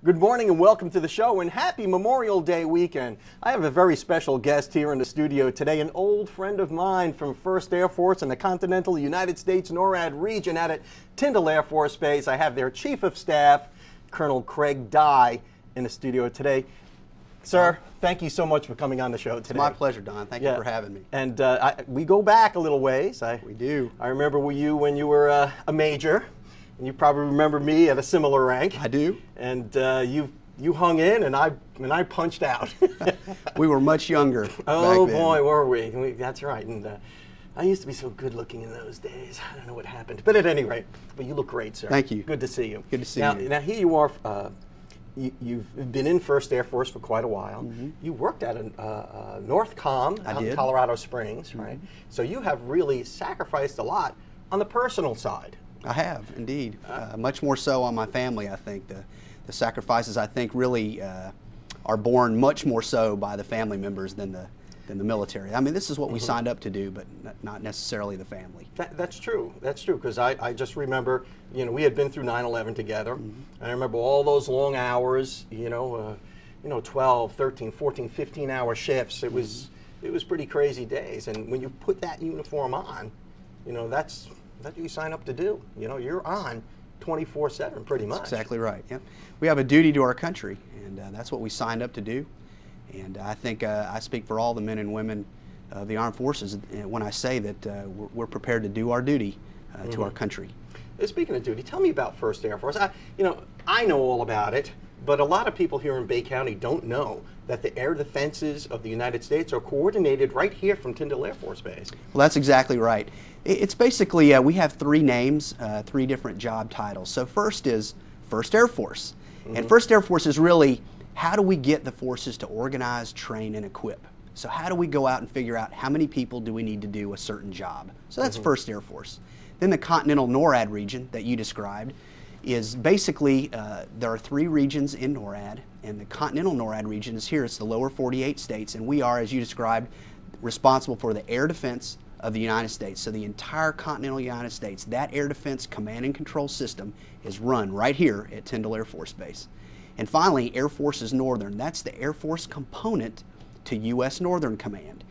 Good morning and welcome to the show and happy Memorial Day weekend. I have a very special guest here in the studio today, an old friend of mine from 1st Air Force in the continental United States NORAD region out at Tyndall Air Force Base. I have their Chief of Staff, Colonel Craig Dye, in the studio today. Sir, thank you so much for coming on the show today. It's my pleasure, Don. Thank you for having me. And we go back a little ways. We do. I remember you when you were a major. And you probably remember me at a similar rank. I do. And you hung in, and I punched out. We were much younger. Oh back then. boy, were we? That's right. And I used to be so good looking in those days. I don't know what happened, but at any rate, you look great, sir. Thank you. Good to see you. Good to see you. Now here you are. You've been in 1st Air Force for quite a while. Mm-hmm. You worked at a Northcom out in Colorado Springs, right? So you have really sacrificed a lot on the personal side. I have, indeed. Much more so on my family, I think. The sacrifices, I think, really are borne much more so by the family members than the military. I mean, this is what we signed up to do, but not necessarily the family. That's true. That's true, because I just remember, we had been through 9/11 together. And I remember all those long hours, 12, 13, 14, 15-hour shifts. It was pretty crazy days. And when you put that uniform on, that's what you sign up to do. You're on 24/7 pretty much. That's exactly right. Yep. We have a duty to our country, and that's what we signed up to do. And I think I speak for all the men and women of the armed forces when I say that we're prepared to do our duty to our country. Speaking of duty, tell me about 1st Air Force. I know all about it, but a lot of people here in Bay County don't know that the air defenses of the United States are coordinated right here from Tyndall Air Force Base. Well, that's exactly right. It's basically, we have three names, three different job titles. So first is 1st Air Force. And 1st Air Force is really, how do we get the forces to organize, train, and equip? So how do we go out and figure out how many people do we need to do a certain job? So that's 1st Air Force. Then the continental NORAD region that you described is basically, there are 3 regions in NORAD, and the continental NORAD region is here. It's the lower 48 states, and we are, as you described, responsible for the air defense of the United States. So the entire continental United States, that air defense command and control system is run right here at Tyndall Air Force Base. And finally, Air Forces Northern. That's the Air Force component to U.S. Northern Command.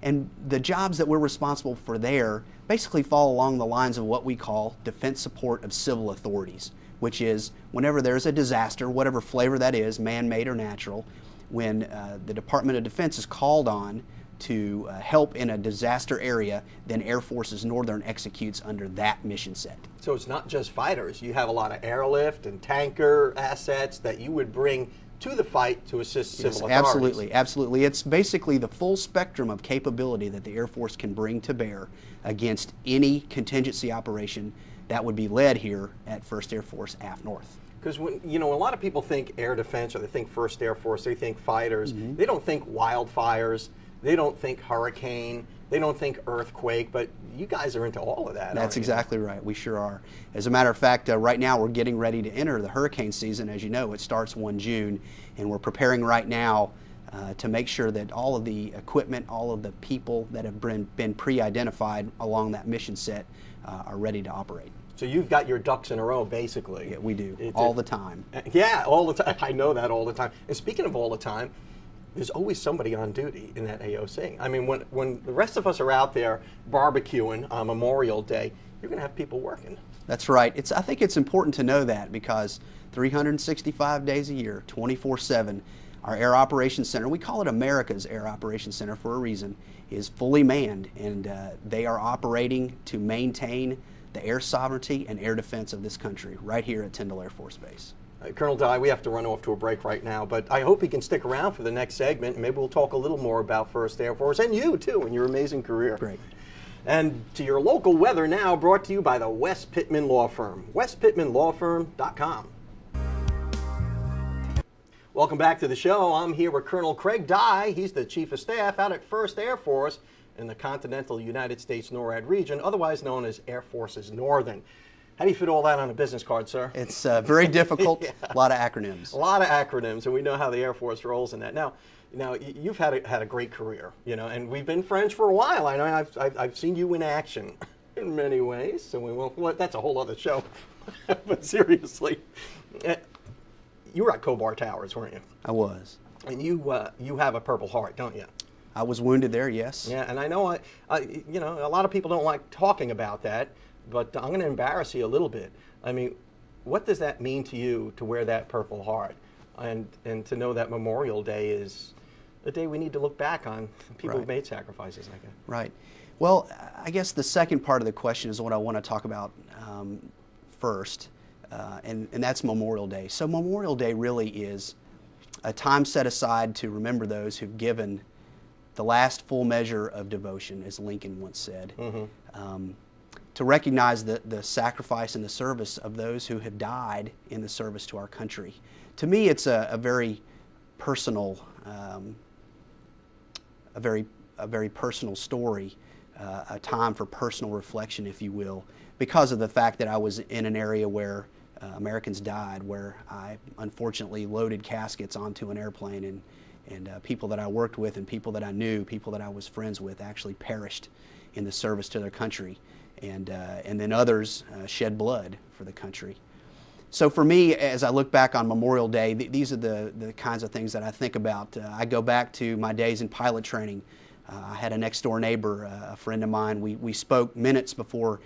And the jobs that we're responsible for there basically fall along the lines of what we call defense support of civil authorities, which is whenever there's a disaster, whatever flavor that is, man-made or natural, when the Department of Defense is called on to help in a disaster area, then Air Forces Northern executes under that mission set. So it's not just fighters. You have a lot of airlift and tanker assets that you would bring to the fight to assist civil authorities. Absolutely, absolutely. It's basically the full spectrum of capability that the Air Force can bring to bear against any contingency operation that would be led here at 1st Air Force AF North. Because when a lot of people think air defense or they think 1st Air Force, they think fighters. They don't think wildfires. They don't think hurricane. They don't think earthquake. But you guys are into all of that. That's exactly right. We sure are. As a matter of fact, right now we're getting ready to enter the hurricane season. As you know, it starts 1 June, and we're preparing right now to make sure that all of the equipment, all of the people that have been pre-identified along that mission set are ready to operate. So you've got your ducks in a row, basically. Yeah, we do. All the time. Yeah, all the time. I know that all the time. And speaking of all the time, there's always somebody on duty in that AOC. I mean, when the rest of us are out there barbecuing on Memorial Day, you're going to have people working. That's right. I think it's important to know that because 365 days a year, 24/7, our Air Operations Center, we call it America's Air Operations Center for a reason, is fully manned, and they are operating to maintain the air sovereignty and air defense of this country right here at Tyndall Air Force Base. Colonel Dye, we have to run off to a break right now, but I hope you can stick around for the next segment. Maybe we'll talk a little more about 1st Air Force and you, too, and your amazing career. Great. And to your local weather now, brought to you by the West Pittman Law Firm, westpittmanlawfirm.com. Welcome back to the show. I'm here with Colonel Craig Dye. He's the Chief of Staff out at 1st Air Force in the continental United States NORAD region, otherwise known as Air Forces Northern. How do you fit all that on a business card, sir? It's very difficult, a lot of acronyms. A lot of acronyms, and we know how the Air Force rolls in that. Now you've had a great career, and we've been friends for a while. I know I've seen you in action in many ways, so we won't. Well, that's a whole other show. But seriously, you were at Cobar Towers, weren't you? I was. And you have a Purple Heart, don't you? I was wounded there, yes. Yeah, and I know you know, a lot of people don't like talking about that, but I'm going to embarrass you a little bit. I mean, what does that mean to you to wear that Purple Heart, and to know that Memorial Day is a day we need to look back on people who've made sacrifices like that? Right. Well, I guess the second part of the question is what I want to talk about first, and that's Memorial Day. So Memorial Day really is a time set aside to remember those who've given the last full measure of devotion, as Lincoln once said, to recognize the sacrifice and the service of those who have died in the service to our country. To me, it's a very personal, a very personal story, a time for personal reflection, if you will, because of the fact that I was in an area where Americans died, where I unfortunately loaded caskets onto an airplane, and people that I worked with and people that I knew, people that I was friends with, actually perished in the service to their country, and then others shed blood for the country. So for me, as I look back on Memorial Day, these are the kinds of things that I think about. I go back to my days in pilot training. I had a next-door neighbor, a friend of mine. We spoke minutes before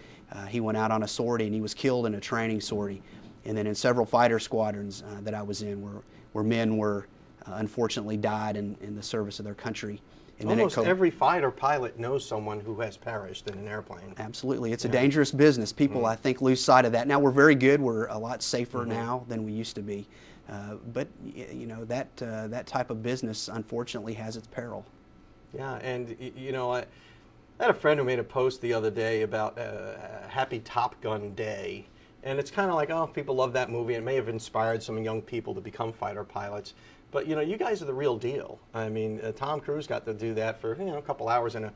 he went out on a sortie, and he was killed in a training sortie. And then in several fighter squadrons that I was in, where men were unfortunately died in the service of their country. And almost every fighter pilot knows someone who has perished in an airplane. Absolutely. It's a dangerous business. People, I think, lose sight of that. Now, we're very good. We're a lot safer now than we used to be. But, you know, that type of business, unfortunately, has its peril. Yeah, and, you know, I had a friend who made a post the other day about Happy Top Gun Day. And it's kind of like, oh, people love that movie. It may have inspired some young people to become fighter pilots. But, you know, you guys are the real deal. I mean, Tom Cruise got to do that for, you know, a couple hours in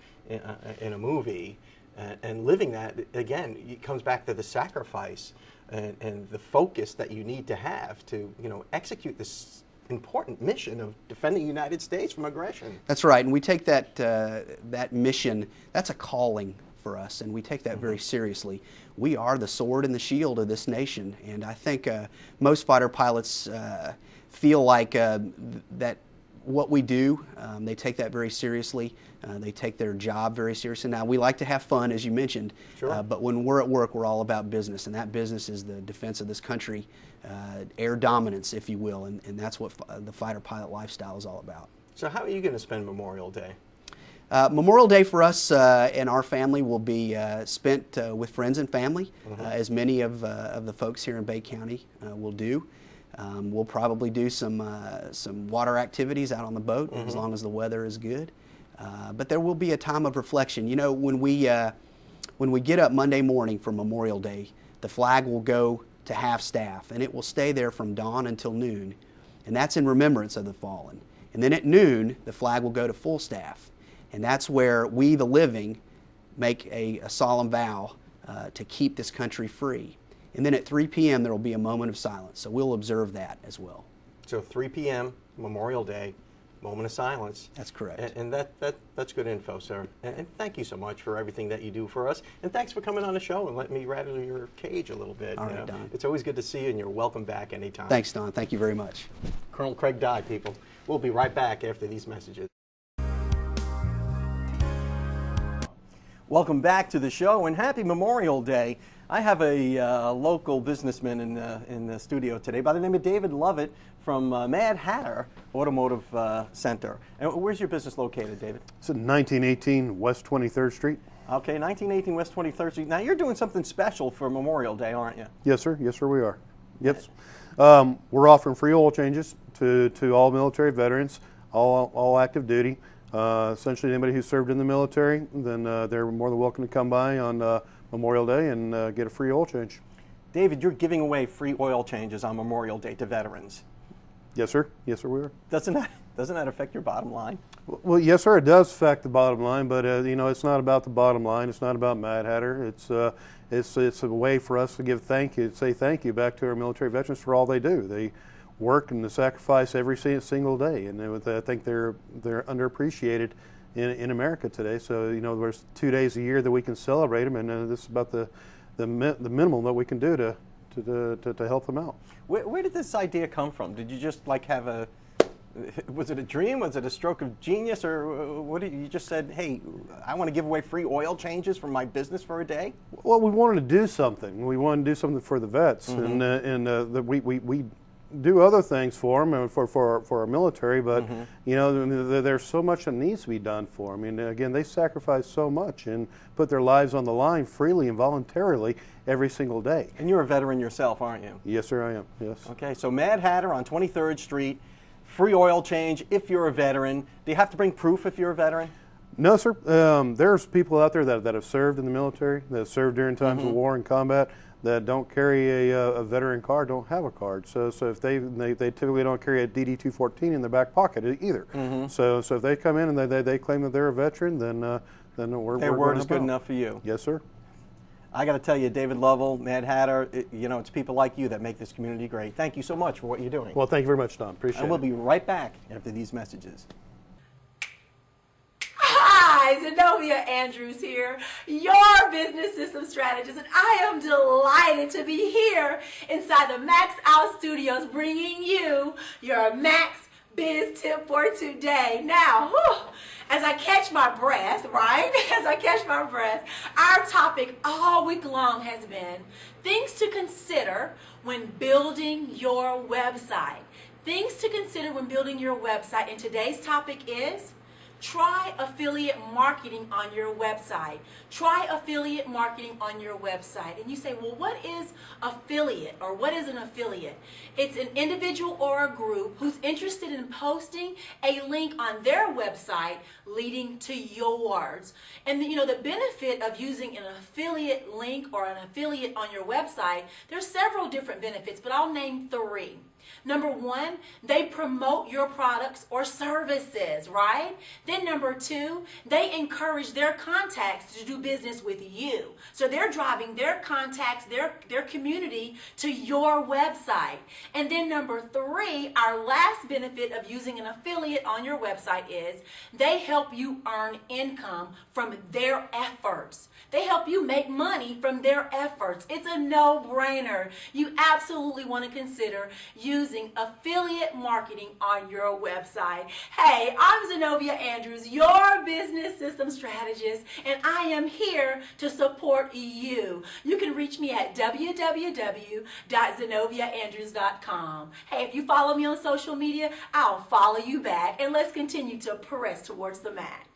a movie. And living that, again, it comes back to the sacrifice and the focus that you need to have to, you know, execute this important mission of defending the United States from aggression. That's right. And we take that mission, that's a calling for us, and we take that very seriously. We are the sword and the shield of this nation, and I think most fighter pilots feel like that what we do, they take that very seriously. They take their job very seriously. Now, we like to have fun, as you mentioned, but when we're at work, we're all about business, and that business is the defense of this country, air dominance, if you will, and that's what the fighter pilot lifestyle is all about. So how are you going to spend Memorial Day? Memorial Day for us and our family will be spent with friends and family, as many of the folks here in Bay County will do. We'll probably do some water activities out on the boat, as long as the weather is good. But there will be a time of reflection. You know, when we get up Monday morning for Memorial Day, the flag will go to half-staff, and it will stay there from dawn until noon, and that's in remembrance of the fallen. And then at noon, the flag will go to full staff, and that's where we, the living, make a solemn vow to keep this country free. And then at 3 p.m. there will be a moment of silence, so we'll observe that as well. So 3 p.m., Memorial Day, moment of silence. That's correct. And that's good info, sir. And thank you so much for everything that you do for us. And thanks for coming on the show and letting me rattle your cage a little bit. All right, Don. It's always good to see you, and you're welcome back anytime. Thanks, Don. Thank you very much. Colonel Craig Dye, people. We'll be right back after these messages. Welcome back to the show, and happy Memorial Day. I have a local businessman in the studio today by the name of David Lovett from Mad Hatter Automotive Center. And where's your business located, David? It's at 1918 West 23rd Street. Okay, 1918 West 23rd Street. Now, you're doing something special for Memorial Day, aren't you? Yes, sir. Yes, sir, we are. Yes. We're offering free oil changes to all military veterans, all active duty. Essentially, anybody who served in the military, then they're more than welcome to come by on Memorial Day and get a free oil change. David, you're giving away free oil changes on Memorial Day to veterans. Yes, sir. Yes, sir, we are. Doesn't that affect your bottom line? Well, yes, sir. It does affect the bottom line, but you know, it's not about the bottom line. It's not about Mad Hatter. It's a way for us to say thank you back to our military veterans for all they do. They work and the sacrifice every single day, and I think they're underappreciated in America today. So you know, there's 2 days a year that we can celebrate them, and this is about the minimum that we can do to to help them out. Where did this idea come from? Did you just like have a, was it a dream? Was it a stroke of genius? Or what did you just said, hey, I want to give away free oil changes from my business for a day? Well, we wanted to do something. We wanted to do something for the vets, we do other things for them and for our military, but you know, there's so much that needs to be done for them. I mean, again, they sacrifice so much and put their lives on the line freely and voluntarily every single day. And you're a veteran yourself, aren't you? Yes, sir, I am. Yes. Okay, so Mad Hatter on 23rd Street, free oil change if you're a veteran. Do you have to bring proof if you're a veteran? No, sir. There's people out there that have served in the military, that have served during times of war and combat, that don't carry a veteran card, don't have a card. So if they typically don't carry a DD-214 in their back pocket either. So if they come in and they claim that they're a veteran, then we're Their word is help good out. enough for you. Yes, sir. I got to tell you, David Lovell, Mad Hatter, you know, it's people like you that make this community great. Thank you so much for what you're doing. Well, thank you very much, Don. Appreciate And we'll it. be right back after these messages. Hi, Zenobia Andrews here, your business system strategist, and I am delighted to be here inside the Max Out Studios bringing you your Max Biz Tip for today. Now, as I catch my breath, right? As I catch my breath, our topic all week long has been things to consider when building your website. Things to consider when building your website, and today's topic is try affiliate marketing on your website. Try affiliate marketing on your website. And you say, well, what is affiliate, or what is an affiliate? It's an individual or a group who's interested in posting a link on their website leading to yours. And you know, the benefit of using an affiliate link or an affiliate on your website, there's several different benefits, but I'll name three. Number one, they promote your products or services, right? Then number two, they encourage their contacts to do business with you. So they're driving their contacts, their community to your website. And then number three, our last benefit of using an affiliate on your website is they help you earn income from their efforts. They help you make money from their efforts. It's a no-brainer. You absolutely want to consider using affiliate marketing on your website. Hey, I'm Zenobia Andrews, your business system strategist, and I am here to support you. You can reach me at www.zenobiaandrews.com. Hey, if you follow me on social media, I'll follow you back, and let's continue to press towards the max.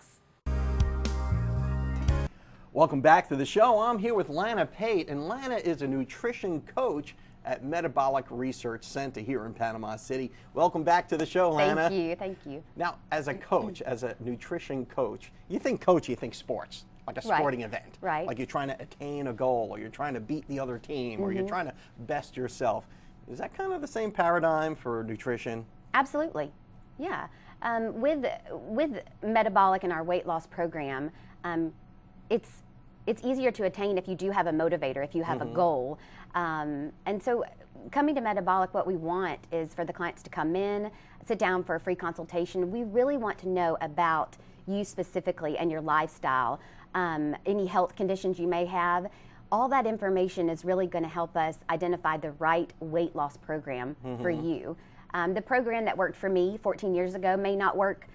Welcome back to the show. I'm here with Lana Pate, and Lana is a nutrition coach at Metabolic Research Center here in Panama City. Welcome back to the show, Lana. Thank you. Now, as a coach, as a nutrition coach, you think sports, like a sporting event. Right. Like you're trying to attain a goal, or you're trying to beat the other team, or you're trying to best yourself. Is that kind of the same paradigm for nutrition? Absolutely, yeah. With Metabolic and our weight loss program, it's easier to attain if you do have a motivator, if you have a goal. And so coming to Metabolic, what we want is for the clients to come in, sit down for a free consultation. We really want to know about you specifically and your lifestyle, any health conditions you may have. All that information is really going to help us identify the right weight loss program for you. The program that worked for me 14 years ago may not work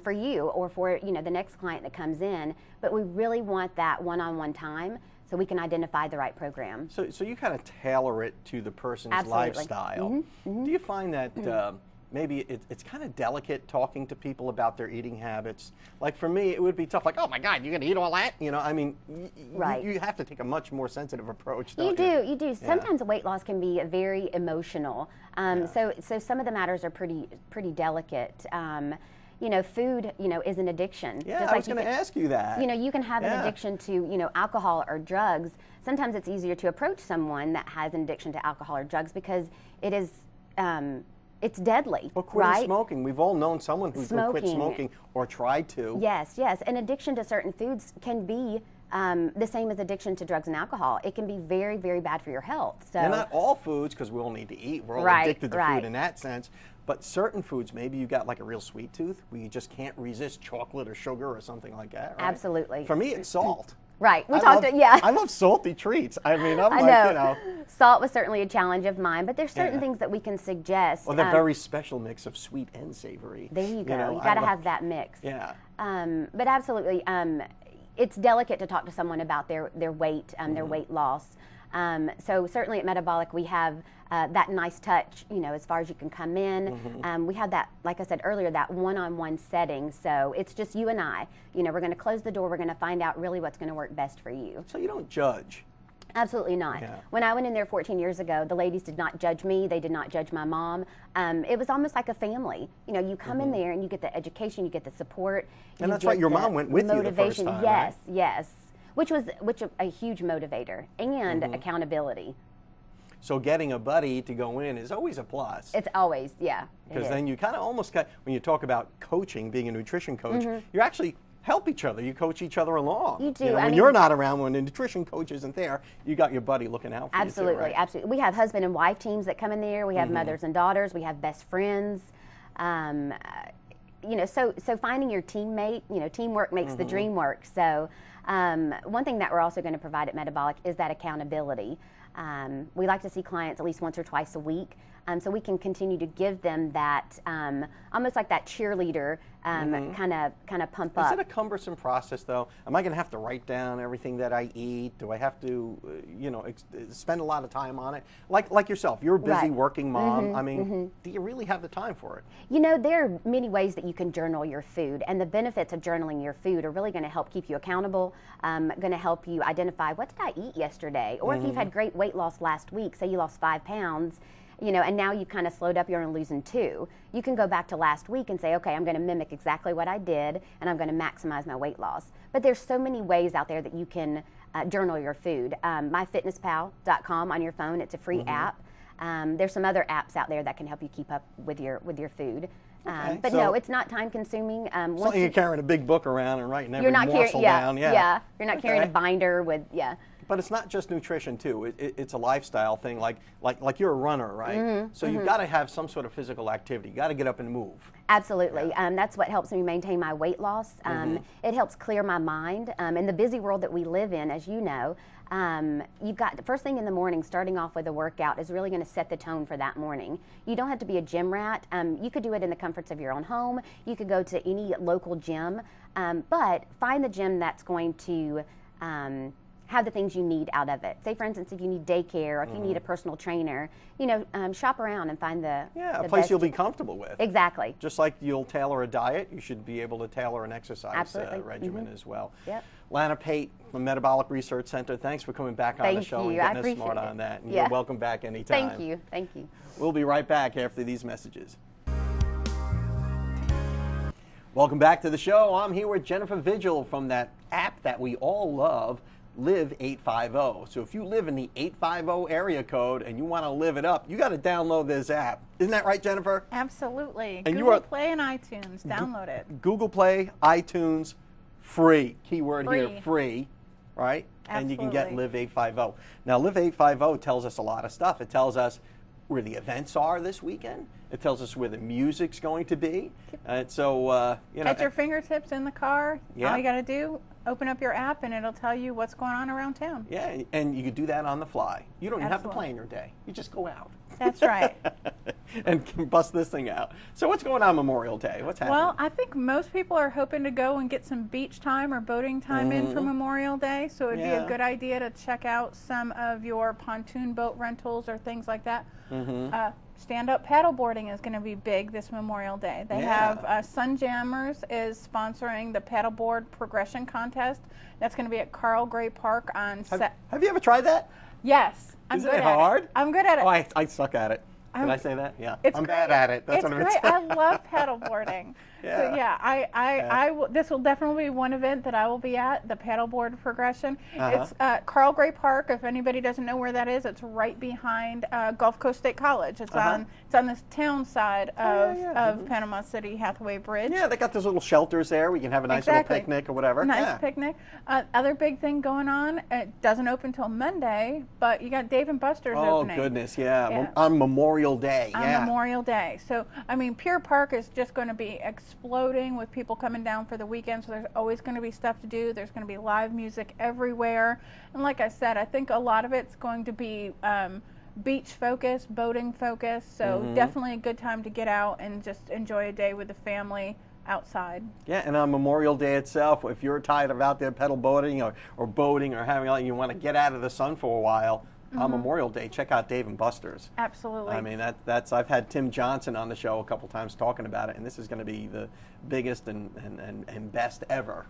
for you or for the next client that comes in, but we really want that one-on-one time so we can identify the right program. So you kind of tailor it to the person's Absolutely. lifestyle. Do you find that maybe it's kind of delicate talking to people about their eating habits? Like for me, it would be tough. Like, oh my God, you're going to eat all that? I mean, Right. you have to take a much more sensitive approach. You don't do. Yeah. Sometimes weight loss can be very emotional. So some of the matters are pretty delicate. Food, is an addiction. Yeah, Just I like was going to ask you that. You can have an Yeah. addiction to, alcohol or drugs. Sometimes it's easier to approach someone that has an addiction to alcohol or drugs because it is, it's deadly, Or quitting right? smoking. We've all known someone who quit smoking or tried to. Yes. An addiction to certain foods can be the same as addiction to drugs and alcohol. It can be very, very bad for your health. So And not all foods, because we all need to eat. We're all Right, addicted to right. food in that sense. But certain foods, maybe you got like a real sweet tooth where you just can't resist chocolate or sugar or something like that, right? Absolutely. For me, it's salt. Right. We I talked. love, Yeah. I love salty treats. I mean, I'm I like, know. you know. Salt was certainly a challenge of mine, but there's certain Yeah. things that we can suggest. Well, the very special mix of sweet and savory. There you go. know, You I got to love- have that mix. Yeah. But absolutely, it's delicate to talk to someone about their weight, their weight loss. So certainly at Metabolic, we have that nice touch, you know, as far as you can come in. We have that, like I said earlier, that one-on-one setting. So it's just you and I. You know, we're going to close the door. We're going to find out really what's going to work best for you. So you don't judge. Absolutely not. Yeah. When I went in there 14 years ago, the ladies did not judge me. They did not judge my mom. It was almost like a family. You know, you come in there and you get the education, you get the support. And you that's right, get your the mom went with you the first motivation. time, Yes, right? yes. Which a huge motivator and accountability. So getting a buddy to go in is always a plus. It's always, yeah. it Because is. then you kind of almost got, when you talk about coaching, being a nutrition coach, you actually help each other. You coach each other along. You do. know, I when mean- you're not around, when the nutrition coach isn't there, you got your buddy looking out for Absolutely, you too, right? absolutely. We have husband and wife teams that come in there. We have mothers and daughters. We have best friends. You know, so finding your teammate, you know, teamwork makes the dream work. So one thing that we're also going to provide at Metabolic is that accountability. We like to see clients at least once or twice a week, so we can continue to give them that, almost like that cheerleader kind of pump Is up. it a cumbersome process, though? Am I going to have to write down everything that I eat? Do I have to, you know, spend a lot of time on it? Like yourself, you're a busy Right. working mom. I mean, do you really have the time for it? You know, there are many ways that you can journal your food, and the benefits of journaling your food are really going to help keep you accountable, going to help you identify, what did I eat yesterday? Or if you've had great weight loss last week, say you lost 5 pounds, you know, and now you've kind of slowed up, you're only losing 2. You can go back to last week and say, okay, I'm going to mimic exactly what I did, and I'm going to maximize my weight loss. But there's so many ways out there that you can journal your food. MyFitnessPal.com on your phone, it's a free app. There's some other apps out there that can help you keep up with your food. Okay, But so- no, it's not time consuming. It's not like you're carrying a big book around and writing every you're not morsel carrying, down. you're not carrying a Okay. binder with, But it's not just nutrition too. It's a lifestyle thing. Like you're a runner, right? So you've got to have some sort of physical activity. You got to get up and move. Absolutely. That's what helps me maintain my weight loss. It helps clear my mind. In the busy world that we live in, as you know, you've got the first thing in the morning, starting off with a workout is really going to set the tone for that morning. You don't have to be a gym rat. You could do it in the comforts of your own home. You could go to any local gym, but find the gym that's going to have the things you need out of it. Say, for instance, if you need daycare or if you need a personal trainer, you know, shop around and find the Yeah, a the place best- you'll be comfortable with. Exactly. Just like you'll tailor a diet, you should be able to tailor an exercise Absolutely. regimen as well. Yep. Lana Pate from Metabolic Research Center, thanks for coming back on the Thank show you. and I getting us smart appreciate on it. that. And Yeah. you're welcome back anytime. Thank you. Thank you. We'll be right back after these messages. Welcome back to the show. I'm here with Jennifer Vigil from that app that we all love, Live 850. So if you live in the 850 area code and you want to live it up, you got to download this app. Isn't that right, Jennifer? Absolutely. And you Google are- Play and iTunes. Download it. Google Play, iTunes, free. Keyword here, Free. free, right? And you can get Absolutely. Live 850. Now, Live 850 tells us a lot of stuff. It tells us where the events are this weekend. It tells us where the music's going to be. So, you know. At your fingertips in the car. Yeah. All you got to do, open up your app, and it'll tell you what's going on around town. Yeah, and you could do that on the fly. You don't even have to Absolutely. plan your day. You just go out. That's right. And can bust this thing out. So what's going on Memorial Day? What's happening? Well, I think most people are hoping to go and get some beach time or boating time in for Memorial Day. So it'd be Yeah. a good idea to check out some of your pontoon boat rentals or things like that. Stand-up paddleboarding is going to be big this Memorial Day. They Yeah. have Sun Jammers is sponsoring the paddleboard progression contest. That's going to be at Carl Gray Park on have you ever tried that? Yes, I'm Isn't good it at hard? it. I'm good at it. Oh, I suck at it. Did I say that? Yeah. It's I'm bad great. at it. That's it's what I'm great. saying. I love paddleboarding. Yeah. So yeah, this will definitely be one event that I will be at, the paddleboard progression. It's Carl Gray Park. If anybody doesn't know where that is, it's right behind Gulf Coast State College. It's on the town side of Panama City Hathaway Bridge. Yeah, they got those little shelters there. We can have a nice Exactly. little picnic or whatever. Nice Yeah. picnic. Other big thing going on. It doesn't open till Monday, but you got Dave and Buster's Oh, opening. goodness, yeah. Yeah. On Memorial Memorial Day. On Yeah. Memorial Day. So, I mean, Pier Park is just going to be exploding with people coming down for the weekend. So there's always going to be stuff to do. There's going to be live music everywhere. And like I said, I think a lot of it's going to be beach focused, boating focused. So definitely a good time to get out and just enjoy a day with the family outside. Yeah, and on Memorial Day itself, if you're tired of out there pedal boating or boating or having, you want to get out of the sun for a while, on Memorial Day, check out Dave and Buster's. Absolutely. I mean, that's I've had Tim Johnson on the show a couple times talking about it, and this is going to be the biggest and best ever.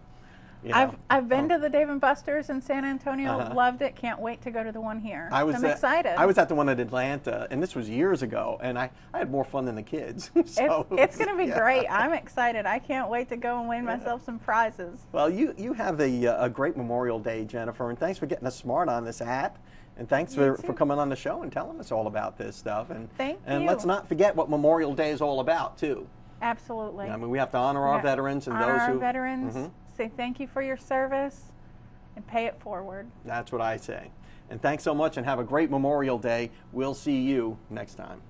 You know? I've been to the Dave and Buster's in San Antonio, loved it, can't wait to go to the one here. I'm excited. I was at the one in Atlanta, and this was years ago, and I had more fun than the kids. So, it's going to be great. I'm excited. I can't wait to go and win myself some prizes. Well, you have a great Memorial Day, Jennifer, and thanks for getting us smart on this app. And thanks for coming on the show and telling us all about this stuff. And Thank and you. let's not forget what Memorial Day is all about, too. Absolutely. I mean, we have to honor our veterans and honor those our who veterans, say thank you for your service, and pay it forward. That's what I say. And thanks so much, and have a great Memorial Day. We'll see you next time.